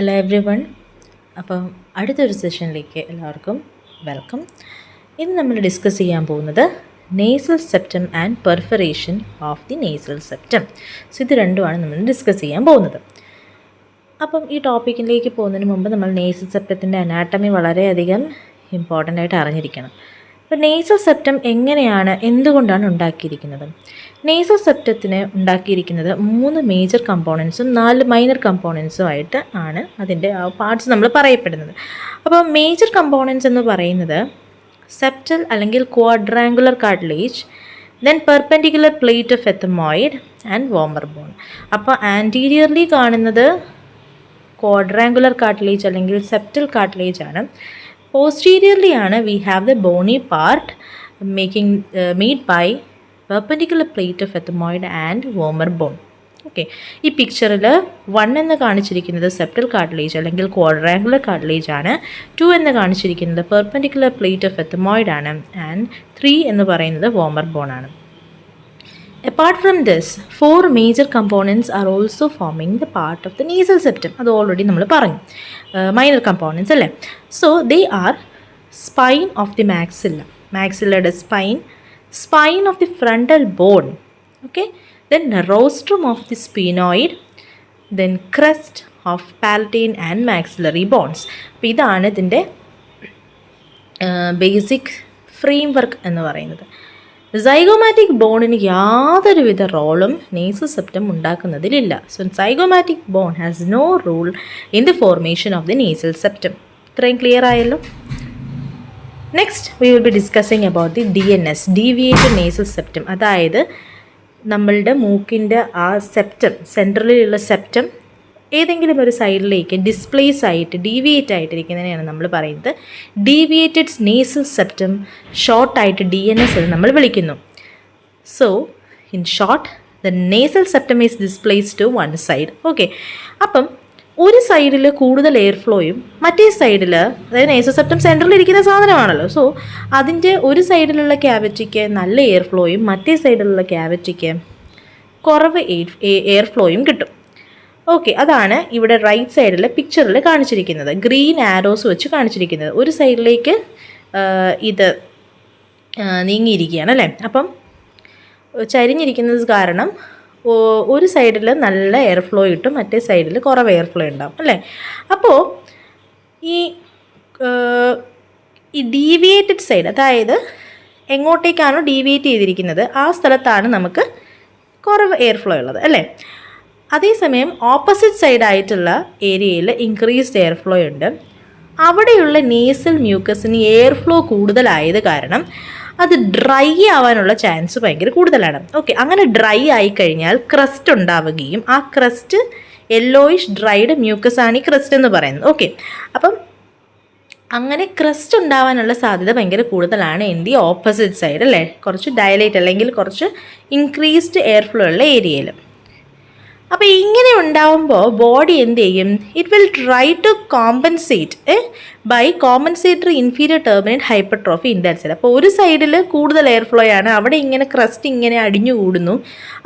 Hello every one. അപ്പം അടുത്തൊരു സെഷനിലേക്ക് എല്ലാവർക്കും വെൽക്കം. ഇന്ന് നമ്മൾ ഡിസ്കസ് ചെയ്യാൻ പോകുന്നത് nasal septum and perforation of the nasal septum. So ഇത് രണ്ടുമാണ് നമ്മൾ ഡിസ്കസ് ചെയ്യാൻ പോകുന്നത്. അപ്പം ഈ ടോപ്പിക്കിലേക്ക് പോകുന്നതിന് മുമ്പ് നമ്മൾ നേസൽ സെപ്റ്റത്തിൻ്റെ അനാട്ടമി വളരെയധികം ഇമ്പോർട്ടൻ്റ് ആയിട്ട് അറിഞ്ഞിരിക്കണം. അപ്പോൾ നേസൽ സെപ്റ്റം എങ്ങനെയാണ്, എന്തുകൊണ്ടാണ് ഉണ്ടാക്കിയിരിക്കുന്നത്? നേസൽ സെപ്റ്റത്തിന് ഉണ്ടാക്കിയിരിക്കുന്നത് 3 മേജർ കമ്പോണൻസും 4 മൈനർ കമ്പോണൻസും ആയിട്ട് ആണ് അതിൻ്റെ പാർട്സ് നമ്മൾ പറയപ്പെടുന്നത്. അപ്പോൾ മേജർ കമ്പോണൻസ് എന്ന് പറയുന്നത് സെപ്റ്റൽ അല്ലെങ്കിൽ quadrangular cartilage, then perpendicular plate of ethmoid and vomer bone. അപ്പോൾ ആൻറ്റീരിയർലി കാണുന്നത് ക്വാഡ്രാങ്കുലർ കാർട്ടിലേജ് അല്ലെങ്കിൽ സെപ്റ്റൽ കാർട്ടിലേജ് ആണ്. Posteriorly we have the bony part made by perpendicular plate of ethmoid and vomer bone. Okay, ഈ പിക്ചറിൽ 1 എന്ന് കാണിച്ചിരിക്കുന്നത് septal cartilage അല്ലെങ്കിൽ quadrangular cartilage ആണ്. 2 എന്ന് കാണിച്ചിരിക്കുന്നത് പെർപെൻഡിക്കുലർ പ്ലേറ്റ് ഓഫ് എത്തമോയിഡ് ആണ്. ആൻഡ് 3 എന്ന് പറയുന്നത് വോമർ ബോൺ ആണ്. Apart from this, 4 major components are also forming the part of the nasal septum. അത് ഓൾറെഡി നമ്മൾ പറഞ്ഞു, മൈനർ കമ്പോണൻസ് അല്ലേ. So they are spine of the മാക്സില്ലയുടെ spine of the frontal bone, okay, then rostrum of the sphenoid, then crest of palatine and maxillary bones. അപ്പോൾ ഇതാണ് ഇതിൻ്റെ basic frame work എന്ന് പറയുന്നത്. സൈഗോമാറ്റിക് ബോണിന് യാതൊരുവിധ റോളും നേസൽ സെപ്റ്റം ഉണ്ടാക്കുന്നതിലില്ല. So zygomatic bone has no role in the formation of the nasal septum. ഇത്രയും ക്ലിയർ ആയല്ലോ. Next we will be discussing about the DNS, deviated nasal septum. അതായത് നമ്മളുടെ മൂക്കിൻ്റെ ആ സെപ്റ്റം, സെൻട്രലിലുള്ള സെപ്റ്റം ഏതെങ്കിലും ഒരു സൈഡിലേക്ക് ഡിസ്പ്ലേസ് ആയിട്ട് ഡീവിയേറ്റ് ആയിട്ടിരിക്കുന്നതിനെയാണ് നമ്മൾ പറയുന്നത് ഡീവിയേറ്റഡ് നേസൽ സെപ്റ്റം. ഷോർട്ടായിട്ട് DNS എന്ന് നമ്മൾ വിളിക്കുന്നു. So in short the nasal septum is displace to one side. Okay, അപ്പം ഒരു സൈഡിൽ കൂടുതൽ എയർ ഫ്ലോയും മറ്റേ സൈഡിൽ, അതായത് നേസൽ സെപ്റ്റം സെൻട്രലിൽ ഇരിക്കുന്ന സാധനമാണല്ലോ, സോ അതിൻ്റെ ഒരു സൈഡിലുള്ള ക്യാവിറ്റിക്ക് നല്ല എയർ ഫ്ലോയും മറ്റേ സൈഡിലുള്ള ക്യാവിറ്റിക്ക് കുറവ് എയർ ഫ്ലോയും കിട്ടും. ഓക്കെ, അതാണ് ഇവിടെ റൈറ്റ് സൈഡിൽ പിക്ചറിൽ കാണിച്ചിരിക്കുന്നത്, ഗ്രീൻ ആരോസ് വെച്ച് കാണിച്ചിരിക്കുന്നത്. ഒരു സൈഡിലേക്ക് ഇത് നീങ്ങിയിരിക്കുകയാണ് അല്ലേ. അപ്പം ചരിഞ്ഞിരിക്കുന്നത് കാരണം ഒരു സൈഡിൽ നല്ല എയർ ഫ്ലോ കിട്ടും, മറ്റേ സൈഡിൽ കുറവ് എയർ ഫ്ലോ ഉണ്ടാവും അല്ലേ. അപ്പോൾ ഈ ഡീവിയേറ്റഡ് സൈഡ്, അതായത് എങ്ങോട്ടേക്കാണോ ഡീവിയേറ്റ് ചെയ്തിരിക്കുന്നത് ആ സ്ഥലത്താണ് നമുക്ക് കുറവ് എയർ ഫ്ലോ ഉള്ളത് അല്ലേ. അതേസമയം ഓപ്പോസിറ്റ് സൈഡായിട്ടുള്ള ഏരിയയിൽ ഇൻക്രീസ്ഡ് എയർ ഫ്ലോ ഉണ്ട്. അവിടെയുള്ള നേസൽ മ്യൂക്കസിന് എയർ ഫ്ലോ കൂടുതലായത് കാരണം അത് ഡ്രൈ ആവാനുള്ള ചാൻസ് ഭയങ്കര കൂടുതലാണ്. ഓക്കെ, അങ്ങനെ ഡ്രൈ ആയിക്കഴിഞ്ഞാൽ ക്രസ്റ്റ് ഉണ്ടാവുകയും ആ ക്രസ്റ്റ് യെല്ലോയിഷ് ഡ്രൈഡ് മ്യൂക്കസ് ആണ് ഈ ക്രസ്റ്റ് എന്ന് പറയുന്നത്. ഓക്കെ, അപ്പം അങ്ങനെ ക്രസ്റ്റ് ഉണ്ടാവാനുള്ള സാധ്യത ഭയങ്കര കൂടുതലാണ് ഇൻ ദി ഓപ്പോസിറ്റ് സൈഡ് അല്ലേ, കുറച്ച് ഡയലേറ്റ് അല്ലെങ്കിൽ കുറച്ച് ഇൻക്രീസ്ഡ് എയർ ഫ്ലോ ഉള്ള ഏരിയയിൽ. അപ്പോൾ ഇങ്ങനെ ഉണ്ടാവുമ്പോൾ ബോഡി എന്ത് ചെയ്യും? It will try to compensate by compensatory inferior turbinate hypertrophy in that side. അപ്പോൾ ഒരു സൈഡിൽ കൂടുതൽ എയർ ഫ്ലോ ആണ്, അവിടെ ഇങ്ങനെ ക്രസ്റ്റ് ഇങ്ങനെ അടിഞ്ഞു കൂടുന്നു.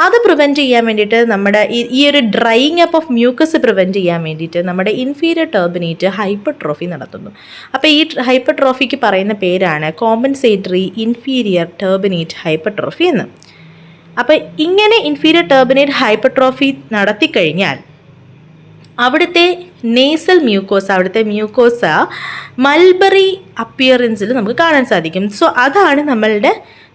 അത് പ്രിവെൻറ്റ് ചെയ്യാൻ വേണ്ടിയിട്ട് നമ്മുടെ ഈ ഒരു drying up of mucus prevent ചെയ്യാൻ വേണ്ടിയിട്ട് നമ്മുടെ ഇൻഫീരിയർ ടെർമിനേറ്റ് ഹൈപ്പർട്രോഫി നടത്തുന്നു. അപ്പോൾ ഈ ഹൈപ്പർട്രോഫിക്ക് പറയുന്ന പേരാണ് കോമ്പൻസേറ്ററി ഇൻഫീരിയർ ടെർമിനേറ്റ് ഹൈപ്പർട്രോഫി എന്ന്. അപ്പോൾ ഇങ്ങനെ ഇൻഫീരിയർ ടെർമിനേറ്റ് ഹൈപ്പർട്രോഫി നടത്തിക്കഴിഞ്ഞാൽ അവിടുത്തെ നേസൽ മ്യൂക്കോസ, അവിടുത്തെ മ്യൂക്കോസ മൾബറി അപ്പിയറൻസിൽ നമുക്ക് കാണാൻ സാധിക്കും. സോ അതാണ് നമ്മളുടെ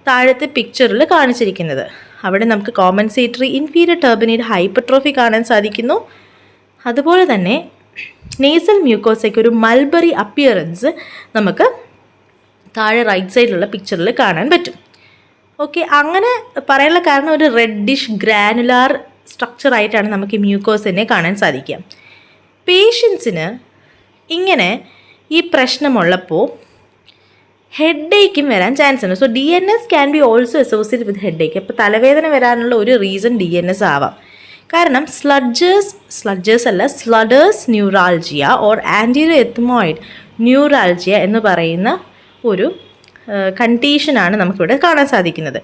താഴത്തെ പിക്ചറിൽ കാണിച്ചിരിക്കുന്നത്. അവിടെ നമുക്ക് കോമ്പൻസേറ്ററി ഇൻഫീരിയർ ടെർമിനേറ്റ് ഹൈപ്പർട്രോഫി കാണാൻ സാധിക്കുന്നു. അതുപോലെ തന്നെ നേസൽ മ്യൂക്കോസയ്ക്ക് ഒരു മൾബറി അപ്പിയറൻസ് നമുക്ക് താഴെ റൈറ്റ് സൈഡിലുള്ള പിക്ചറിൽ കാണാൻ പറ്റും. ഓക്കെ, അങ്ങനെ പറയാനുള്ള കാരണം ഒരു റെഡിഷ് ഗ്രാനുലാർ സ്ട്രക്ചറായിട്ടാണ് നമുക്ക് ഈ മ്യൂക്കോസിനെ കാണാൻ സാധിക്കുക. പേഷ്യൻസിന് ഇങ്ങനെ ഈ പ്രശ്നമുള്ളപ്പോൾ ഹെഡ് ഏക്കും വരാൻ ചാൻസ് ഉണ്ട്. So DNS can be also associate with headache. അപ്പോൾ തലവേദന വരാനുള്ള ഒരു റീസൺ DNS ആവാം. കാരണം Sluder's neuralgia or anterior ethmoid neuralgia എന്ന് പറയുന്ന ഒരു കണ്ടീഷനാണ് നമുക്കിവിടെ കാണാൻ സാധിക്കുന്നത്.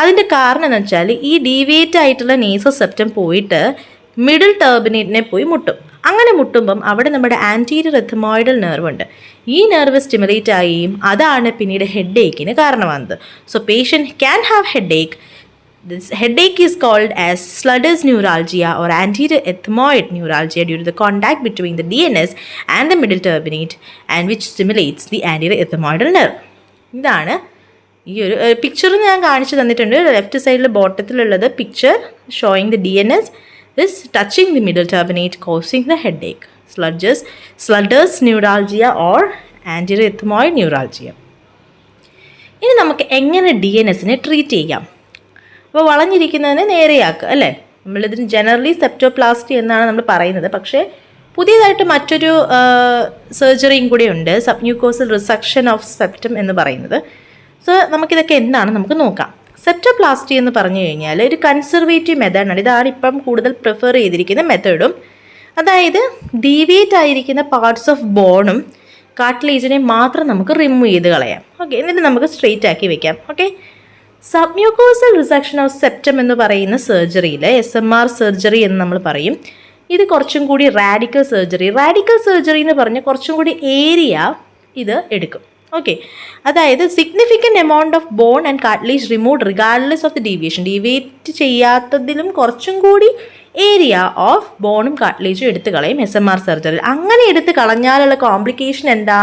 അതിൻ്റെ കാരണം എന്ന് വെച്ചാൽ ഈ ഡീവിയേറ്റ് ആയിട്ടുള്ള നേസൽ സെപ്റ്റം പോയിട്ട് മിഡിൽ ടർബിനേറ്റിനെ പോയി മുട്ടും. അങ്ങനെ മുട്ടുമ്പം അവിടെ നമ്മുടെ ആൻറ്റീരിയർ എത്തമോയിഡൽ നെർവ് ഉണ്ട്. ഈ നെർവ് സ്റ്റിമുലേറ്റ് ആവുകയും അതാണ് പിന്നീട് ഹെഡ് ഏക്കിന് കാരണമാകുന്നത്. So patient can have head Ek. This headache is called as Sludder's neuralgia or anterior ethmoid neuralgia due to the contact between the DNS and the middle turbinate and which stimulates the anterior ethmoidal nerve. ഇതാണ് ഈ ഒരു picture ഞാൻ കാണിച്ചു തന്നിട്ടുണ്ട്. Left സൈഡിൽ ബോട്ടത്തിലുള്ളത് picture showing the DNS is touching the middle turbinate causing the headache. Sludder's neuralgia or anterior ethmoid neuralgia. ഇനി നമുക്ക് എങ്ങനെ DNSനെ ട്രീറ്റ് ചെയ്യാം? അപ്പോൾ വളഞ്ഞിരിക്കുന്നതിനെ നേരെയാക്കുക അല്ലേ. നമ്മളിതിന് ജനറലി സെപ്റ്റോപ്ലാസ്റ്റി എന്നാണ് നമ്മൾ പറയുന്നത്. പക്ഷേ പുതിയതായിട്ട് മറ്റൊരു സർജറിയും കൂടി ഉണ്ട്, സബ്മ്യൂക്കോസൽ റിസക്ഷൻ ഓഫ് സെപ്റ്റം എന്ന് പറയുന്നത്. സോ നമുക്കിതൊക്കെ എന്താണ് നമുക്ക് നോക്കാം. സെപ്റ്റോപ്ലാസ്റ്റി എന്ന് പറഞ്ഞു കഴിഞ്ഞാൽ ഒരു കൺസർവേറ്റീവ് മെത്തേഡാണ്. ഇതാണ് ഇപ്പം കൂടുതൽ പ്രിഫർ ചെയ്തിരിക്കുന്ന മെത്തേഡും. അതായത് ഡീവിയേറ്റ് ആയിരിക്കുന്ന പാർട്സ് ഓഫ് ബോണും കാർട്ടിലേജിനെ മാത്രം നമുക്ക് റിമൂവ് ചെയ്ത് കളയാം. ഓക്കെ, എന്നിട്ട് നമുക്ക് സ്ട്രെയിറ്റ് ആക്കി വെക്കാം. Okay, submucosal resection of septum എന്ന് പറയുന്ന സർജറിയിൽ SMR സർജറി എന്ന് നമ്മൾ പറയും. ഇത് കുറച്ചും കൂടി റാഡിക്കൽ സർജറി എന്ന് പറഞ്ഞാൽ കുറച്ചും കൂടി ഏരിയ ഇത് എടുക്കും. ഓക്കെ, അതായത് significant amount of bone and cartilage remove regardless of the deviate ചെയ്യാത്തതിലും കുറച്ചും കൂടി ഏരിയ ഓഫ് ബോണും കാർട്ടിലേജും എടുത്ത് കളയും SMR സർജറി. അങ്ങനെ എടുത്ത് കളഞ്ഞാലുള്ള കോംപ്ലിക്കേഷൻ എന്താ?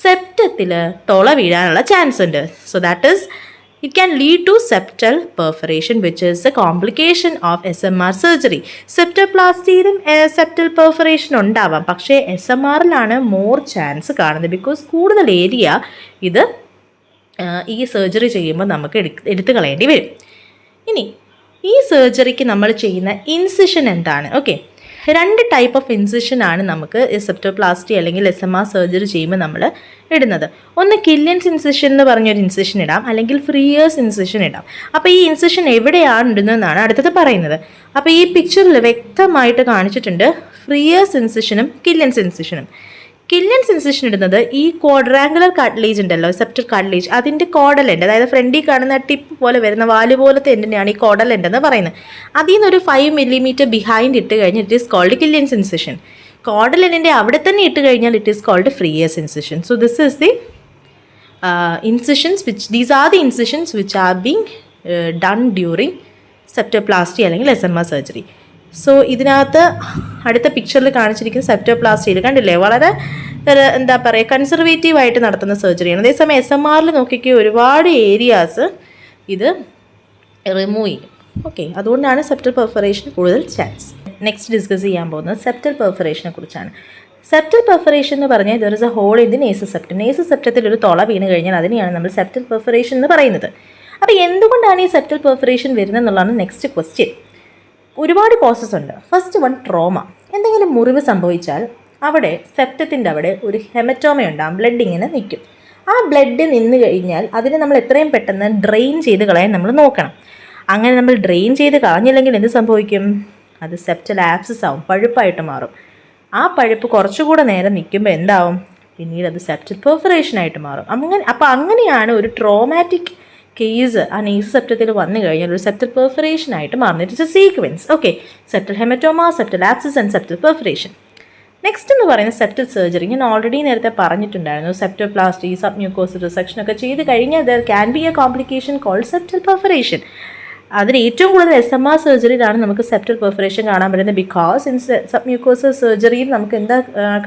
സെപ്റ്റത്തിൽ തുള വീഴാനുള്ള ചാൻസ് ഉണ്ട്. So that is it can lead to septal perforation which is a complication of SMR surgery. സെപ്റ്റോപ്ലാസ്റ്റിയിലും സെപ്റ്റൽ പെർഫറേഷൻ ഉണ്ടാവാം, പക്ഷേ SMRലാണ് മോർ ചാൻസ് കാണുന്നത്. ബിക്കോസ് കൂടുതൽ ഏരിയ ഇത് ഈ സർജറി ചെയ്യുമ്പോൾ നമുക്ക് എടുത്തു കളയേണ്ടി വരും. ഇനി ഈ സർജറിക്ക് നമ്മൾ ചെയ്യുന്ന ഇൻസിഷൻ എന്താണ്? ഓക്കെ, 2 ടൈപ്പ് ഓഫ് ഇൻസിഷനാണ് നമുക്ക് സെപ്റ്റോപ്ലാസ്റ്റി അല്ലെങ്കിൽ SMR സർജറി ചെയ്യുമ്പോൾ നമ്മൾ ഇടുന്നത്. ഒന്ന് കില്യൻസ് ഇൻസിഷൻ എന്ന് പറഞ്ഞൊരു ഇൻസിഷൻ ഇടാം, അല്ലെങ്കിൽ ഫ്രീയേഴ്സ് ഇൻസിഷൻ ഇടാം. അപ്പോൾ ഈ ഇൻസിഷൻ എവിടെയാണ് ഇടുന്നതെന്നാണ് അടുത്തത് പറയുന്നത്. അപ്പോൾ ഈ പിക്ചറിൽ വ്യക്തമായിട്ട് കാണിച്ചിട്ടുണ്ട് ഫ്രീയേഴ്സ് ഇൻസിഷനും കില്യൻസ് ഇൻസിഷനും. കില്യൻസ് ഇൻസിഷൻ ഇടുന്നത് ഈ ക്വാഡ്രാങ്കുലർ കാർട്ടിലേജ് ഉണ്ടല്ലോ, സെപ്റ്റൽ കാർട്ടിലേജ്, അതിൻ്റെ കോഡൽ എൻഡ്, അതായത് ഫ്രണ്ടിൽ കാണുന്ന ടിപ്പ് പോലെ വരുന്ന വാല് പോലത്തെ എൻഡിനെയാണ് ഈ കോഡൽ എൻഡ് എന്ന് പറയുന്നത്. അതിൽ നിന്നൊരു 5 മില്ലിമീറ്റർ ബിഹൈൻഡ് ഇട്ട് കഴിഞ്ഞാൽ it is called Killian's incision. Caudal എൻഡിൻ്റെ അവിടെ തന്നെ ഇട്ട് കഴിഞ്ഞാൽ it is called Freer's incision. So this is the these are the incisions which are being done during septoplasty അല്ലെങ്കിൽ SMR സർജറി. സോ ഇതിനകത്ത് അടുത്ത പിക്ചറിൽ കാണിച്ചിരിക്കുന്ന സെപ്റ്റോപ്ലാസ്റ്റിയിൽ കണ്ടില്ലേ, വളരെ എന്താ പറയുക കൺസർവേറ്റീവായിട്ട് നടത്തുന്ന സർജറിയാണ്. അതേസമയം SMRൽ നോക്കിക്കുക ഒരുപാട് ഏരിയാസ് ഇത് റിമൂവ് ചെയ്യും. ഓക്കെ, അതുകൊണ്ടാണ് സെപ്റ്റൽ പെർഫറേഷൻ കൂടുതൽ ചാൻസ്. നെക്സ്റ്റ് ഡിസ്കസ് ചെയ്യാൻ പോകുന്നത് സെപ്റ്റൽ പെർഫറേഷനെ കുറിച്ചാണ്. സെപ്റ്റൽ പെർഫറേഷൻ എന്ന് പറഞ്ഞാൽ there is a hole in the nasal septum. Nasal സെപ്റ്റത്തിൽ ഒരു തുള വീണ് കഴിഞ്ഞാൽ അതിനെയാണ് നമ്മൾ സെപ്റ്റൽ പെർഫറേഷൻ എന്ന് പറയുന്നത്. അപ്പോൾ എന്തുകൊണ്ടാണ് ഈ സെപ്റ്റൽ പെർഫറേഷൻ വരുന്നത് എന്നുള്ളതാണ് നെക്സ്റ്റ് ക്വസ്റ്റ്യൻ. ഒരുപാട് കോസസ് ഉണ്ട്. First one, trauma. എന്തെങ്കിലും മുറിവ് സംഭവിച്ചാൽ അവിടെ സെപ്റ്റത്തിൻ്റെ അവിടെ ഒരു ഹെമറ്റോമ ഉണ്ടാകും, ബ്ലഡ് ഇങ്ങനെ നിൽക്കും. ആ ബ്ലഡ് നിന്ന് കഴിഞ്ഞാൽ അതിനെ നമ്മൾ എത്രയും പെട്ടെന്ന് ഡ്രെയിൻ ചെയ്ത് കളയാൻ നമ്മൾ നോക്കണം. അങ്ങനെ നമ്മൾ ഡ്രെയിൻ ചെയ്ത് കളഞ്ഞില്ലെങ്കിൽ എന്ത് സംഭവിക്കും? അത് സെപ്റ്റൽ ആബ്സസ് ആവും, പഴുപ്പായിട്ട് മാറും. ആ പഴുപ്പ് കുറച്ചുകൂടെ നേരം നിൽക്കുമ്പോൾ എന്താവും? പിന്നീട് അത് സെപ്റ്റൽ പെർഫറേഷനായിട്ട് മാറും. അങ്ങനെയാണ് ഒരു ട്രോമാറ്റിക് കേസ് ആ നേസൽ സെപ്റ്റത്തിൽ വന്നു കഴിഞ്ഞാൽ ഒരു സെപ്റ്റൽ പെർഫറേഷൻ ആയിട്ട് മാറുന്നത്. It's A sequence. Okay, septal haematoma, septal abscess and septal perforation. Next എന്ന് പറയുന്നത് സെപ്റ്റൽ സർജറി. ഞാൻ ഓൾറെഡി നേരത്തെ പറഞ്ഞിട്ടുണ്ടായിരുന്നു, സെപ്റ്റോപ്ലാസ്റ്റി, സബ്മ്യൂക്കോസൽ റിസക്ഷൻ ഒക്കെ ചെയ്ത് കഴിഞ്ഞാൽ there can be a complication called septal perforation. അതിൽ ഏറ്റവും കൂടുതൽ SMR സർജറിയിലാണ് നമുക്ക് സെപ്റ്റൽ പെർഫറേഷൻ കാണാൻ പറ്റുന്നത്. ബിക്കോസ് ഇൻ സബ്മ്യൂക്കോസൽ സർജറിയിൽ നമുക്ക് എന്താ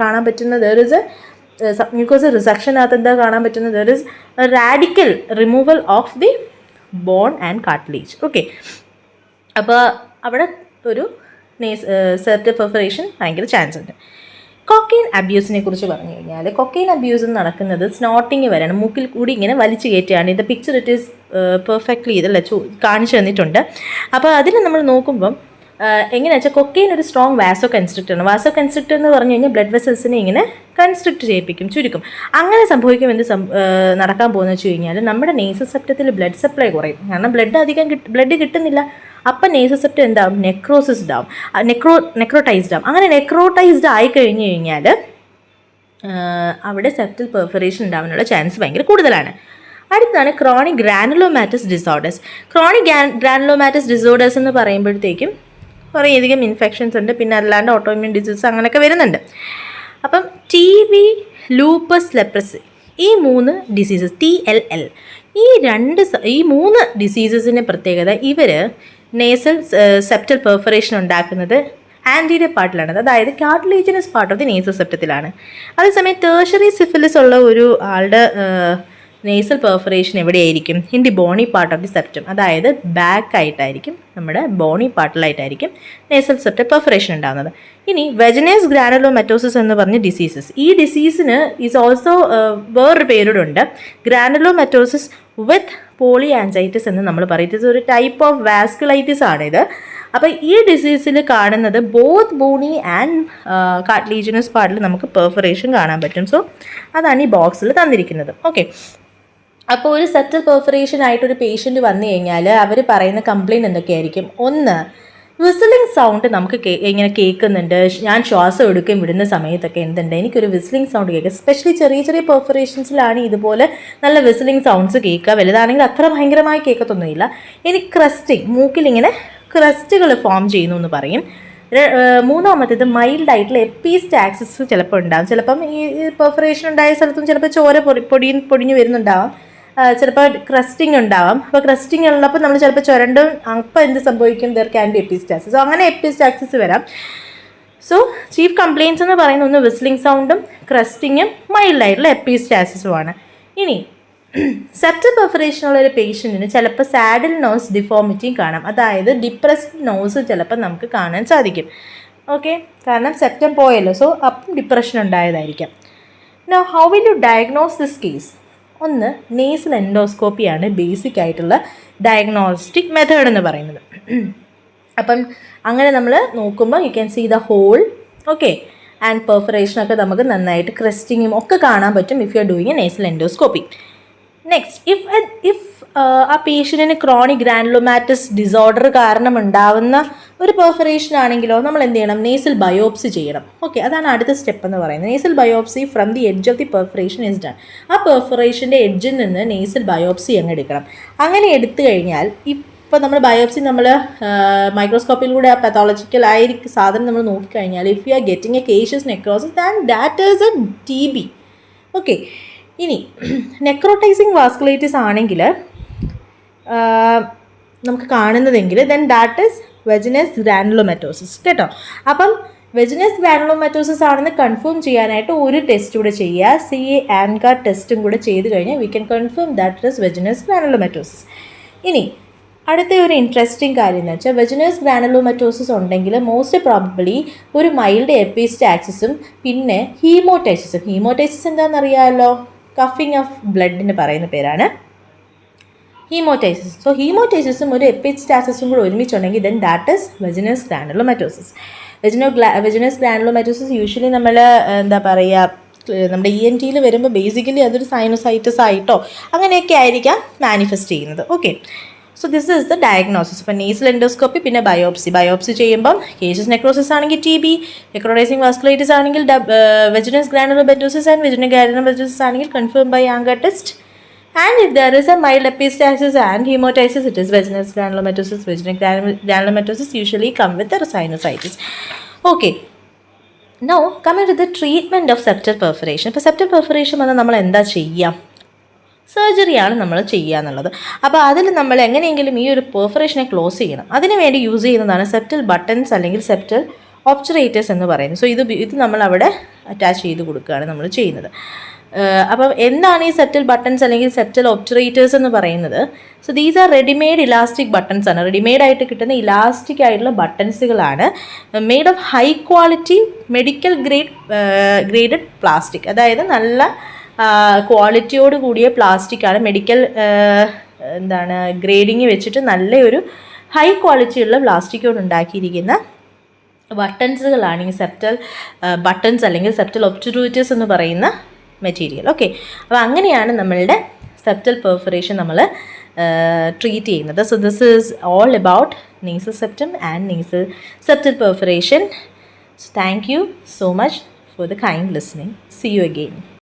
കാണാൻ പറ്റുന്നത്? ദർ ഇസ് എ സബ്മ്യൂക്കോസൽ റിസക്ഷനകത്ത് എന്താ കാണാൻ പറ്റുന്നത്? There is a radical removal of the bone and cartilage. Okay, അപ്പോൾ അവിടെ ഒരു സെപ്റ്റൽ പെർഫറേഷൻ ഭയങ്കര ചാൻസ് ഉണ്ട്. കൊക്കൈൻ അബ്യൂസിനെ കുറിച്ച് പറഞ്ഞു കഴിഞ്ഞാൽ, കൊക്കൈൻ അബ്യൂസ് നടക്കുന്നത് സ്നോട്ടിങ് വരെയാണ്, മൂക്കിൽ കൂടി ഇങ്ങനെ വലിച്ചു കയറ്റുകയാണ്. ഇത് പിക്ചർ ഇറ്റ് ഈസ് പെർഫെക്റ്റ്ലി ഇതല്ല കാണിച്ചു തന്നിട്ടുണ്ട്. അപ്പോൾ അതിൽ നമ്മൾ നോക്കുമ്പം എങ്ങനെയാ വെച്ചാൽ കൊക്കൈൻ ഒരു സ്ട്രോങ് വാസോ കൺസ്ട്രിക്ടറാണ്. വാസോ കൺസ്ട്രിക്ടർ എന്ന് പറഞ്ഞു കഴിഞ്ഞാൽ ബ്ലഡ് വെസൽസിനെ ഇങ്ങനെ കൺസ്ട്രിക്ട് ചെയ്യിപ്പിക്കും, ചുരുക്കും. അങ്ങനെ സംഭവിക്കും. എന്ത് നടക്കാൻ പോകുന്നത് വെച്ച് കഴിഞ്ഞാൽ നമ്മുടെ നേസൽ സെപ്റ്റത്തിൽ ബ്ലഡ് സപ്ലൈ കുറയും. കാരണം ബ്ലഡ് കിട്ടുന്നില്ല. അപ്പം നേസൽ സെപ്റ്റം എന്താവും? നെക്രോട്ടൈസ്ഡ് ആവും. അങ്ങനെ നെക്രോട്ടൈസ്ഡ് ആയി കഴിഞ്ഞ് കഴിഞ്ഞാൽ അവിടെ സെപ്റ്റൽ പെർഫറേഷൻ ഉണ്ടാവാനുള്ള ചാൻസ് ഭയങ്കര കൂടുതലാണ്. അടുത്താണ് chronic granulomatous disorders. Chronic granulomatous disorders എന്ന് പറയുമ്പോഴത്തേക്കും കുറേയധികം ഇൻഫെക്ഷൻസ് ഉണ്ട്, പിന്നെ അല്ലാണ്ട് ഓട്ടോഇമ്യൂൺ ഡിസീസ് അങ്ങനെയൊക്കെ വരുന്നുണ്ട്. അപ്പം TB, ലൂപ്പസ്, ലെപ്രസി, ഈ 3 ഡിസീസസ്, TLL, ഈ 3 ഡിസീസസിൻ്റെ പ്രത്യേകത ഇവർ നേസൽ സെപ്റ്റൽ പെർഫറേഷൻ ഉണ്ടാക്കുന്നത് ആൻറ്റീരിയർ പാർട്ടിലാണ്, അതായത് cartilaginous part of the nasal സെപ്റ്റത്തിലാണ്. അതേസമയം ടേർഷറി സിഫിലിസ് ഉള്ള ഒരു ആളുടെ നേസൽ പെർഫറേഷൻ എവിടെയായിരിക്കും? In the bony part of the septum, അതായത് ബാക്ക് ആയിട്ടായിരിക്കും, നമ്മുടെ ബോണി പാർട്ടിലായിട്ടായിരിക്കും നേസൽ സെപ്റ്റൽ പെർഫറേഷൻ ഉണ്ടാകുന്നത്. ഇനി വെജനസ് ഗ്രാനുലോമറ്റോസിസ് എന്ന് പറഞ്ഞ ഡിസീസസ്, ഈ ഡിസീസിന് ഈസ് ഓൾസോ വേറൊരു പേരോടുണ്ട്, ഗ്രാനുലോമറ്റോസിസ് വിത്ത് പോളി ആൻസൈറ്റിസ് എന്ന് നമ്മൾ പറയും. ഇത് ഒരു ടൈപ്പ് ഓഫ് വാസ്കുലൈറ്റിസ് ആണിത്. അപ്പോൾ ഈ ഡിസീസിൽ കാണുന്നത് ബോത്ത് ബോണി ആൻഡ് കാർട്ടിലേജിനസ് പാർട്ടിൽ നമുക്ക് പെർഫറേഷൻ കാണാൻ പറ്റും. സോ അതാണ് ഈ ബോക്സിൽ തന്നിരിക്കുന്നത്. ഓക്കെ, അപ്പോൾ ഒരു സെപ്റ്റൽ പെർഫറേഷൻ ആയിട്ടൊരു പേഷ്യൻ്റ് വന്നു കഴിഞ്ഞാൽ അവർ പറയുന്ന കംപ്ലയിൻറ്റ് എന്തൊക്കെയായിരിക്കും? ഒന്ന്, വിസിലിംഗ് സൗണ്ട് നമുക്ക് ഇങ്ങനെ കേൾക്കുന്നുണ്ട്, ഞാൻ ശ്വാസം എടുക്കുകയും വിടുന്ന സമയത്തൊക്കെ എന്തുണ്ട്, എനിക്കൊരു വിസിലിംഗ് സൗണ്ട് കേൾക്കുക. എസ്പെഷ്യലി ചെറിയ ചെറിയ പെർഫറേഷൻസിലാണ് ഇതുപോലെ നല്ല വിസിലിംഗ് സൗണ്ട്സ് കേൾക്കുക. വലുതാണെങ്കിൽ അത്ര ഭയങ്കരമായി കേൾക്കത്തൊന്നുമില്ല. ഇനി ക്രസ്റ്റിംഗ്, മൂക്കിലിങ്ങനെ ക്രസ്റ്റുകൾ ഫോം ചെയ്യുന്നു എന്ന് പറയും. മൂന്നാമത്തേത് മൈൽഡ് ആയിട്ടുള്ള എപ്പിസ്റ്റാക്സിസ് ചിലപ്പോൾ ഉണ്ടാകും. ചിലപ്പം ഈ പെർഫറേഷൻ ഉണ്ടായ സ്ഥലത്തും ചിലപ്പോൾ ചോര പൊടിഞ്ഞു വരുന്നുണ്ടാവാം, ചിലപ്പോൾ ക്രസ്റ്റിംഗ് ഉണ്ടാവാം. അപ്പോൾ ക്രസ്റ്റിംഗ് ഉള്ളപ്പോൾ നമ്മൾ ചിലപ്പോൾ ചുരണ്ടും, അപ്പോൾ എന്ത് സംഭവിക്കും? There can B epistaxis. So അങ്ങനെ എപ്പിസ്റ്റാക്സിസ് വരാം. സോ ചീഫ് കംപ്ലയിൻറ്റ്സ് എന്ന് പറയുന്ന ഒന്ന് വിസ്ലിംഗ് സൗണ്ടും ക്രസ്റ്റിങ്ങും മൈൽഡ് ആയിട്ടുള്ള എപ്പിസ്റ്റാക്സിസുമാണ്. ഇനി സെപ്റ്റൽ പെർഫറേഷൻ ഉള്ള ഒരു പേഷ്യൻറ്റിന് ചിലപ്പോൾ സാഡിൽ നോസ് ഡിഫോമിറ്റിയും കാണാം, അതായത് ഡിപ്രസ്ഡ് നോസ് ചിലപ്പോൾ നമുക്ക് കാണാൻ സാധിക്കും. ഓക്കെ, കാരണം സെപ്റ്റം പോയല്ലോ, സോ അപ്പം ഡിപ്രഷൻ ഉണ്ടായതായിരിക്കാം. No how will you diagnose this case? ഒന്ന്, നേസൽ എൻഡോസ്കോപ്പിയാണ് ബേസിക് ആയിട്ടുള്ള ഡയഗ്നോസ്റ്റിക് മെത്തേഡ് എന്ന് പറയുന്നത്. അപ്പം അങ്ങനെ നമ്മൾ നോക്കുമ്പോൾ you can see the hole, okay, and പെർഫറേഷനൊക്കെ നമുക്ക് നന്നായിട്ട് ക്രസ്റ്റിങ്ങും ഒക്കെ കാണാൻ പറ്റും if you are doing a nasal endoscopy. Next, if ആ പേഷ്യൻറ്റിന് ക്രോണിക് ഗ്രാനുലോമാറ്റസ് ഡിസോർഡർ കാരണം ഉണ്ടാവുന്ന ഒരു പെർഫറേഷൻ ആണെങ്കിലോ നമ്മൾ എന്ത് ചെയ്യണം? നേസൽ ബയോപ്സി ചെയ്യണം. ഓക്കെ, അതാണ് അടുത്ത സ്റ്റെപ്പ് എന്ന് പറയുന്നത്. Nasal biopsy from the edge of the perforation is done. ആ പെർഫറേഷൻ്റെ എഡ്ജിൽ നിന്ന് നേസൽ ബയോപ്സി അങ്ങ് എടുക്കണം. അങ്ങനെ എടുത്തു കഴിഞ്ഞാൽ ഇപ്പോൾ നമ്മൾ ബയോപ്സി നമ്മൾ മൈക്രോസ്കോപ്പിലൂടെ ആ പാത്തോളജിക്കൽ ആയിരിക്കും സാധനം നമ്മൾ നോക്കിക്കഴിഞ്ഞാൽ if you are getting a caseous necrosis that is a TB. Okay, ഇനി നെക്രോട്ടൈസിങ് വാസ്കുലൈറ്റിസ് ആണെങ്കിൽ നമുക്ക് കാണുന്നതെങ്കിൽ then that is Wegener's granulomatosis. കേട്ടോ, അപ്പം വെജിനസ് ഗ്രാനുലോമറ്റോസിസ് ആണെന്ന് കൺഫേം ചെയ്യാനായിട്ട് ഒരു ടെസ്റ്റ് കൂടെ ചെയ്യുക, CA-ANCA ടെസ്റ്റും കൂടെ ചെയ്ത് കഴിഞ്ഞാൽ we can confirm that is Wegener's granulomatosis. ഇനി അടുത്ത ഒരു ഇൻട്രസ്റ്റിംഗ് കാര്യം എന്ന് വെച്ചാൽ വെജിനസ് ഗ്രാനുലോമറ്റോസിസ് ഉണ്ടെങ്കിൽ മോസ്റ്റ് പ്രോബബ്ലി ഒരു മൈൽഡ് എപ്പിസ്റ്റാക്സിസും പിന്നെ ഹീമോടൈസിസും. ഹീമോടൈസിസ് എന്താണെന്നറിയാമല്ലോ, കഫിങ് ഓഫ് ബ്ലഡിന് പറയുന്ന പേരാണ് ഹീമോടൈസിസ്. സോ ഹീമോടൈസിസും ഒരു എപ്പിസ്റ്റാസിസും കൂടെ ഒരുമിച്ചുണ്ടെങ്കിൽ then that is Wegener's ഗ്രാനുലോമറ്റോസിസ്. വെജിനസ് ഗ്രാനുലോമറ്റോസിസ് usually നമ്മൾ എന്താ പറയുക, നമ്മുടെ ENTയിൽ വരുമ്പോൾ ബേസിക്കലി അതൊരു സൈനോസൈറ്റിസ് ആയിട്ടോ അങ്ങനെയൊക്കെ ആയിരിക്കാം മാനിഫെസ്റ്റ് ചെയ്യുന്നത്. Okay, so this is the diagnosis. ഇപ്പോൾ നേസൽ എൻഡോസ്കോപ്പി പിന്നെ ബയോപ്സി ചെയ്യുമ്പം കേഷ്യസ് നെക്രോസിസ് ആണെങ്കിൽ TB, നെക്രോട്ടൈസിങ് വാസ്കുലൈറ്റിസ് ആണെങ്കിൽ Wegener's granulomatosis and Wegener's granulomatosis ആണെങ്കിൽ confirm by ANCA test. And if there is a mild epistaxis and hematitis, it is vaginous granulomatosis. Vaginal granulomatosis usually come with the sinusitis. Okay. Now, coming to the treatment of septal perforation. ഇപ്പോൾ septal perforation വന്നാൽ നമ്മൾ എന്താ ചെയ്യുക? സർജറിയാണ് നമ്മൾ ചെയ്യുക എന്നുള്ളത്. അപ്പോൾ അതിൽ നമ്മൾ എങ്ങനെയെങ്കിലും ഈ ഒരു പെർഫറേഷനെ ക്ലോസ് ചെയ്യണം. അതിന് വേണ്ടി യൂസ് ചെയ്യുന്നതാണ് സെപ്റ്റൽ ബട്ടൺസ് അല്ലെങ്കിൽ സെപ്റ്റൽ ഒബ്ചറേറ്റേഴ്സ് എന്ന് പറയുന്നത്. സോ ഇത് നമ്മൾ അവിടെ അറ്റാച്ച് ചെയ്ത് കൊടുക്കുകയാണ് നമ്മൾ ചെയ്യുന്നത്. അപ്പം എന്താണ് ഈ സെപ്റ്റൽ ബട്ടൺസ് അല്ലെങ്കിൽ സെപ്റ്റൽ ഒബ്ചറേറ്റേഴ്സ് എന്ന് പറയുന്നത്? So these are readymade elastic buttons ആണ്. റെഡിമെയ്ഡ് ആയിട്ട് കിട്ടുന്ന ഇലാസ്റ്റിക് ആയിട്ടുള്ള ബട്ടൺസുകളാണ്. Made of high quality medical graded plastic, അതായത് നല്ല ക്വാളിറ്റിയോട് കൂടിയ പ്ലാസ്റ്റിക്കാണ്. മെഡിക്കൽ ഗ്രേഡിങ് വെച്ചിട്ട് നല്ലൊരു ഹൈ ക്വാളിറ്റിയുള്ള പ്ലാസ്റ്റിക്കോട് ഉണ്ടാക്കിയിരിക്കുന്ന ബട്ടൺസുകളാണ് ഈ സെപ്റ്റൽ ബട്ടൺസ് അല്ലെങ്കിൽ സെപ്റ്റൽ ഒബ്ചറേറ്റേഴ്സ് എന്ന് പറയുന്ന മെറ്റീരിയൽ. ഓക്കെ, അപ്പോൾ അങ്ങനെയാണ് നമ്മളുടെ സെപ്റ്റൽ പെർഫറേഷൻ നമ്മൾ ട്രീറ്റ് ചെയ്യുന്നത്. So this is all about nasal septum and nasal septal perforation. So thank you so much for the kind listening. See you again.